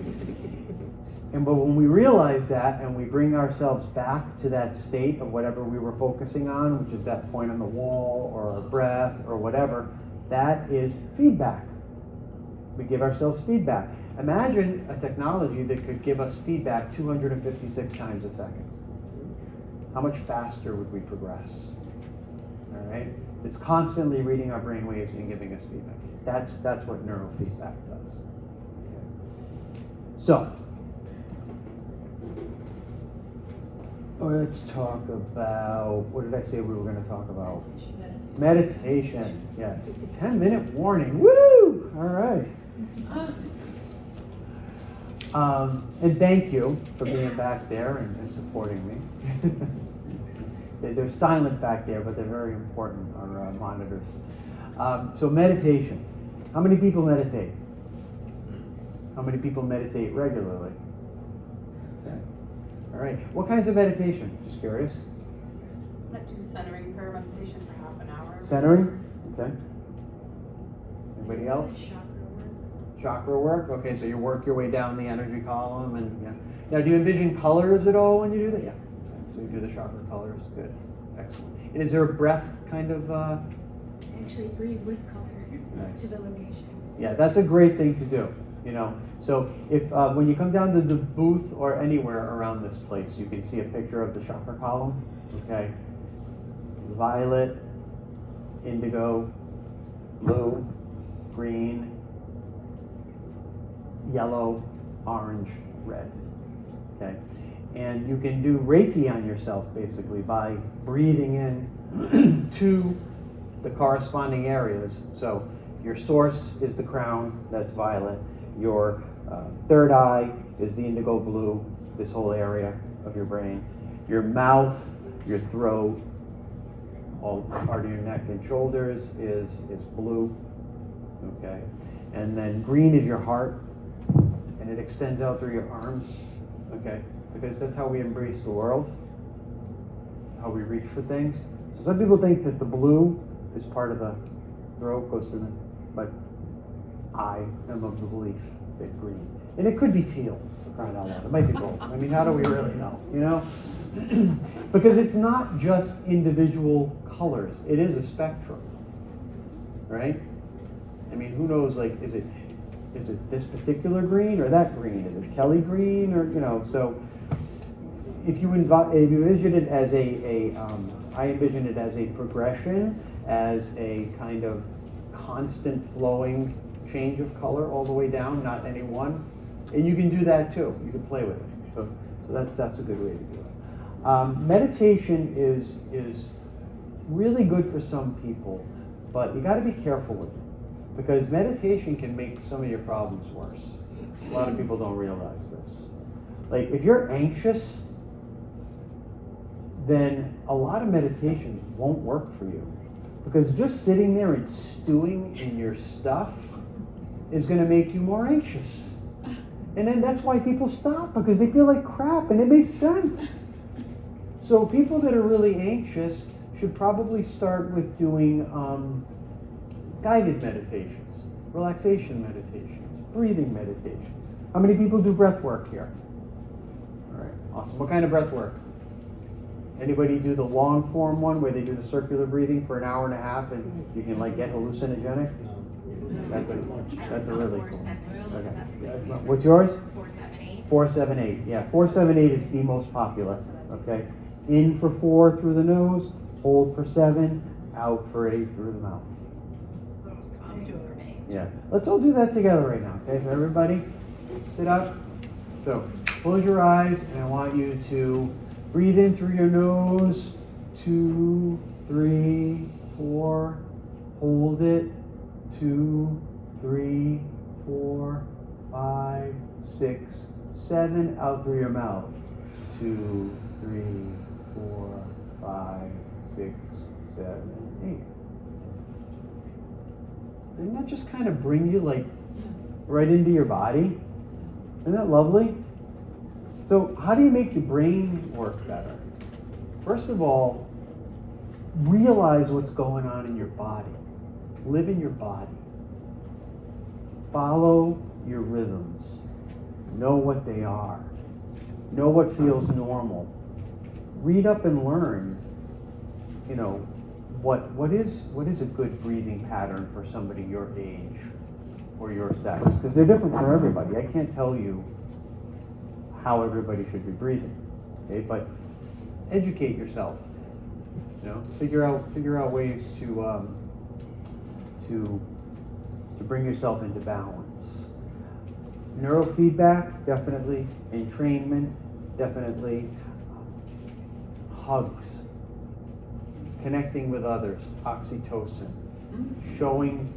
But when we realize that and we bring ourselves back to that state of whatever we were focusing on, which is that point on the wall or our breath or whatever, that is feedback. We give ourselves feedback. Imagine a technology that could give us feedback 256 times a second. How much faster would we progress? All right? It's constantly reading our brain waves and giving us feedback. That's what neurofeedback does. Okay. So, let's talk about, what did I say we were going to talk about? Meditation, yes. 10-minute warning, woo! All right. And thank you for being back there and supporting me. They're silent back there, but they're very important, our monitors. So meditation. How many people meditate? How many people meditate regularly? Okay. All right. What kinds of meditation? Just curious. I do centering prayer meditation for half an hour. Centering? Okay. Anybody else? Chakra work. Chakra work? Okay, so you work your way down the energy column and yeah. Now, do you envision colors at all when you do that? Yeah. Okay. So you do the chakra colors. Good. Excellent. And is there a breath kind of? Actually breathe with color Nice. to the location. Yeah, that's a great thing to do. You know, so if when you come down to the booth or anywhere around this place, you can see a picture of the chakra column. Okay. Violet, indigo, blue, green, yellow, orange, red. Okay. And you can do Reiki on yourself basically by breathing in to the corresponding areas. So your source is the crown, that's violet. Your third eye is the indigo blue, this whole area of your brain. Your mouth, your throat, all part of your neck and shoulders is blue. Okay. And then green is your heart, and it extends out through your arms. Okay. Because that's how we embrace the world, how we reach for things. So some people think that the blue is part of the throat, goes to the, but I am of the belief that green, and it could be teal, for crying out loud. It might be both. I mean, how do we really know? You know, because it's not just individual colors; it is a spectrum, right? I mean, who knows? Like, is it this particular green or that green? Is it Kelly green or you know? So, if you envision it as I envision it as a progression, as a kind of constant flowing change of color all the way down, not any one. And you can do that too. You can play with it. So that's a good way to do it. Meditation is really good for some people, but you got to be careful with it because meditation can make some of your problems worse. A lot of people don't realize this. Like if you're anxious, then a lot of meditations won't work for you because just sitting there and stewing in your stuff is going to make you more anxious. And then that's why people stop because they feel like crap and it makes sense. So people that are really anxious should probably start with doing guided meditations, relaxation meditations, breathing meditations. How many people do breath work here? All right, awesome. What kind of breath work? Anybody do the long form one where they do the circular breathing for an hour and a half and you can like get hallucinogenic? That's a really cool. Okay. What's yours? 478. 478. Yeah, 478 is the most popular. Okay. In for 4 through the nose, hold for 7, out for 8 through the mouth. It's the most common for me. Yeah. Let's all do that together right now. Okay, so everybody sit up. So close your eyes and I want you to breathe in through your nose, 2, 3, 4, hold it, 2, 3, 4, 5, 6, 7, out through your mouth, 2, 3, 4, 5, 6, 7, 8. Doesn't that just kind of bring you like right into your body? Isn't that lovely? So how do you make your brain work better? First of all, realize what's going on in your body. Live in your body. Follow your rhythms. Know what they are. Know what feels normal. Read up and learn, you know, what is a good breathing pattern for somebody your age or your sex? Because they're different for everybody. I can't tell you how everybody should be breathing. Okay, but educate yourself. You know, figure out ways to bring yourself into balance. Neurofeedback, definitely. Entrainment, definitely. Hugs. Connecting with others, oxytocin. Showing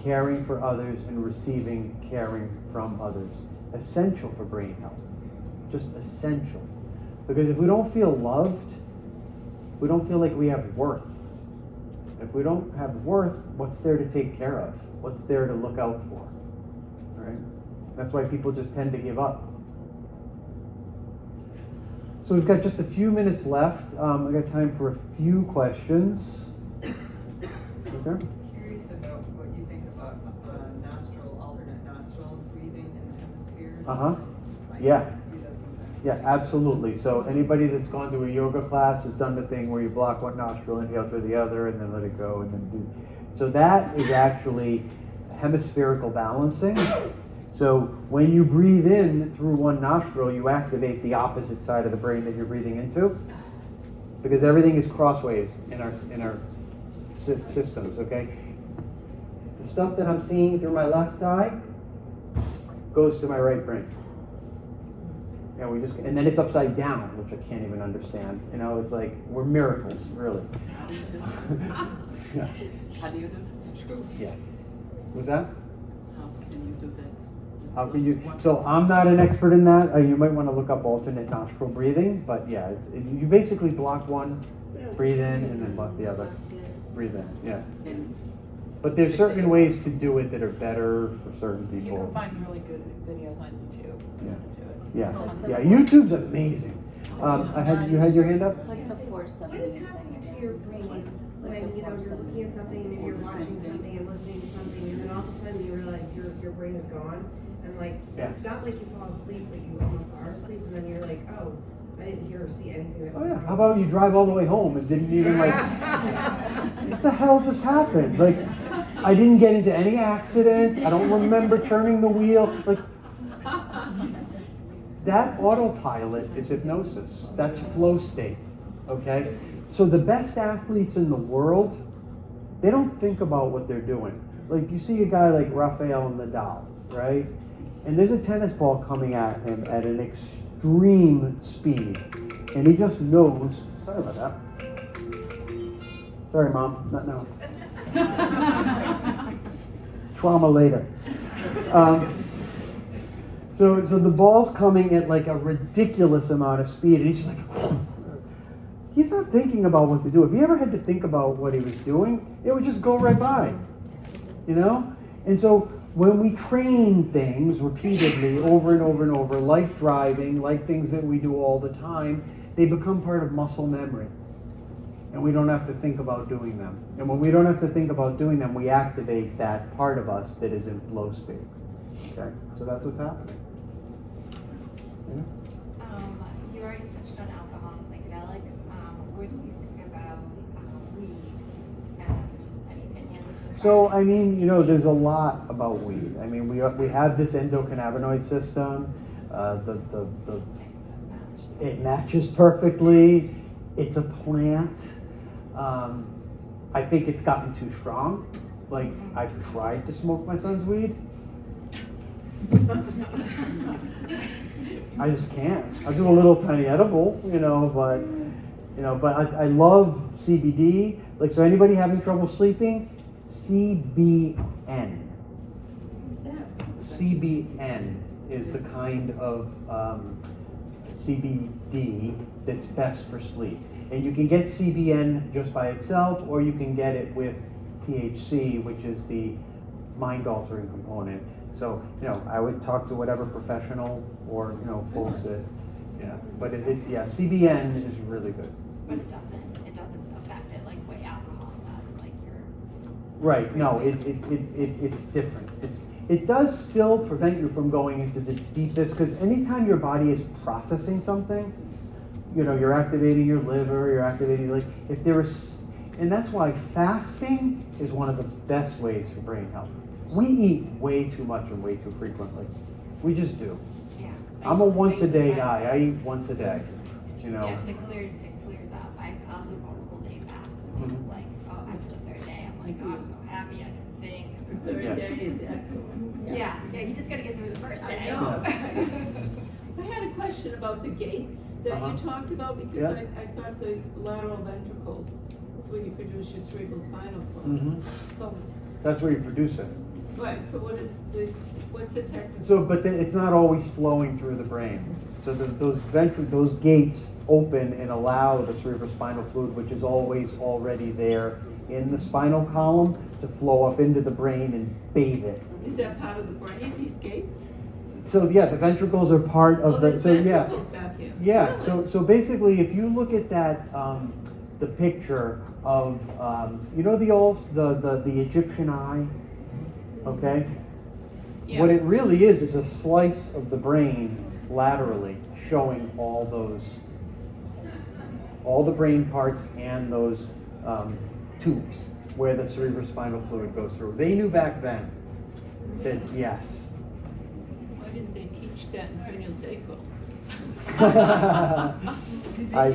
caring for others and receiving caring from others. Essential for brain health. Just essential. Because if we don't feel loved, we don't feel like we have worth. If we don't have worth, what's there to take care of? What's there to look out for? Right? That's why people just tend to give up. So we've got just a few minutes left. I got time for a few questions. Okay. Curious about what you think about alternate nostril breathing in the hemispheres. Yeah. Do that sometimes. Yeah, absolutely. So anybody that's gone to a yoga class has done the thing where you block one nostril, inhale through the other, and then let it go, and then do. So that is actually hemispherical balancing. So when you breathe in through one nostril, you activate the opposite side of the brain that you're breathing into, because everything is crossways in our systems. Okay. The stuff that I'm seeing through my left eye goes to my right brain. And then it's upside down, which I can't even understand. You know, it's like we're miracles, really. Yeah. How do you do this? It's true. Yes. Was that? How can you do that? How can you? So I'm not an expert in that. You might want to look up alternate nostril breathing. But yeah, you basically block one, breathe in, and then block the other. Breathe in. Yeah. And But there's certain ways to do it that are better for certain You people. can find really good videos on YouTube. Yeah. To do it. Yeah. Some- Yeah. YouTube's amazing. You had your hand up? It's like the 470 What is thing. happening to your brain Like when, the you know, you're 470. looking at something and you're watching something and listening to something and then all of a sudden you realize your brain is gone and like, Yeah. it's not like you fall asleep, but you almost are asleep and then you're like, oh, I didn't hear or see anything that Oh was yeah. wrong. How about you drive all the way home and didn't even like, what the hell just happened? Like, I didn't get into any accidents. I don't remember turning the wheel. Like, that autopilot is hypnosis. That's flow state. Okay? So the best athletes in the world, they don't think about what they're doing. Like, you see a guy like Rafael Nadal, right? And there's a tennis ball coming at him at an extreme speed. And he just knows, sorry about that. Sorry, Mom, not now. Trauma later. So the ball's coming at like a ridiculous amount of speed, and he's just like, he's not thinking about what to do. If he ever had to think about what he was doing, it would just go right by, you know? And so when we train things repeatedly over and over and over, like driving, like things that we do all the time, they become part of muscle memory. And we don't have to think about doing them. And when we don't have to think about doing them, we activate that part of us that is in flow state. Okay? So that's what's happening. Yeah? You already touched on alcohol and psychedelics. What do you think about weed and any opinions? As So, far I mean, you know, there's a lot about weed. I mean, we have this endocannabinoid system. as it does match? It matches perfectly. It's a plant. I think it's gotten too strong. Like, I've tried to smoke my son's weed. I just can't. I'll do a little tiny edible, but I love CBD. Like, so anybody having trouble sleeping, CBN. CBN is the kind of CBD that's best for sleep. And you can get CBN just by itself, or you can get it with THC, which is the mind-altering component. So, I would talk to whatever professional or, folks that, But CBN is really good. But it doesn't affect it like what alcohol does, like your. Right, no, it's different. It does still prevent you from going into the deepest, because anytime your body is processing something, you're activating your liver, you're activating, if there is, and that's why fasting is one of the best ways for brain health. We eat way too much and way too frequently. We just do. Yeah. I'm a once a day guy. I eat once a day, Yes, it clears up. I'll do multiple day fasts. And Mhm. like, after the third day, I'm like, oh, I'm so happy I can think. Third Yeah. day is excellent. Yeah, you just gotta get through the first day. I know. I had a question about the gates that Uh-huh. you talked about, because Yeah. I thought the lateral ventricles is where you produce your cerebrospinal fluid. Mhm. So, That's where you produce it. right, so what's the technical? So, but it's not always flowing through the brain. So those gates open and allow the cerebrospinal fluid, which is always already there in the spinal column, to flow up into the brain and bathe it. Is that part of the brain, these gates? So yeah, the ventricles are part of the. There's So yeah, ventricles back here. yeah. Really? So basically, if you look at that, the picture of you know the Egyptian eye, okay. Yeah. What it really is a slice of the brain laterally, showing all the brain parts and those tubes where the cerebrospinal fluid goes through. They knew back then that yes. Why didn't they teach that in craniosacral? I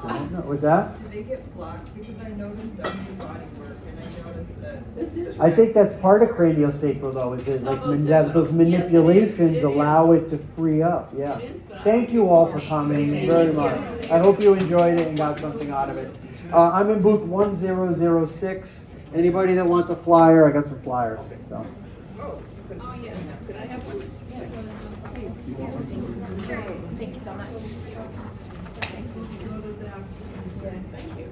don't know. Was that? Do they get blocked? Because I noticed some new body work, and I noticed that. That's interesting. I think that's part of craniosacral though, is it like Stroboscopic. those Yes, manipulations it is. allow it to free up, yeah. It is, but I Thank don't you think all it for works. coming Thank very you. much. I hope you enjoyed it and got something out of it. I'm in booth 1006. Anybody that wants a flyer, I got some flyers. So. Oh, yeah, could I have one? Thank you so much. Thank you.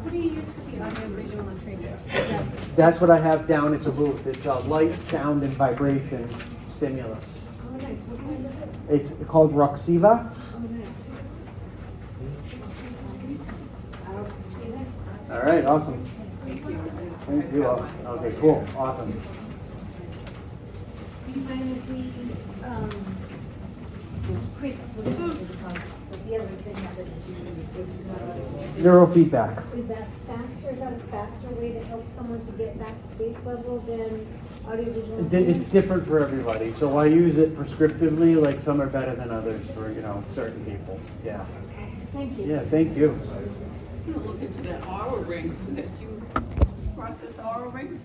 What do you use for the audio visual and training? That's what I have down at the booth. It's a light, sound, and vibration stimulus. Oh, nice. What kind of it? It's called Roxiva. Oh, nice. All right, awesome. Thank you all. Okay, cool, awesome. Do you mind if we, quick, what the other thing that is Neurofeedback. Is that faster, is that a faster way to help someone to get back to base level than audiovisual? It's different for everybody, so I use it prescriptively, like some are better than others for, certain people. Yeah. Thank you. Yeah, thank you. I'm gonna look into that aura ring, that you process aura rings.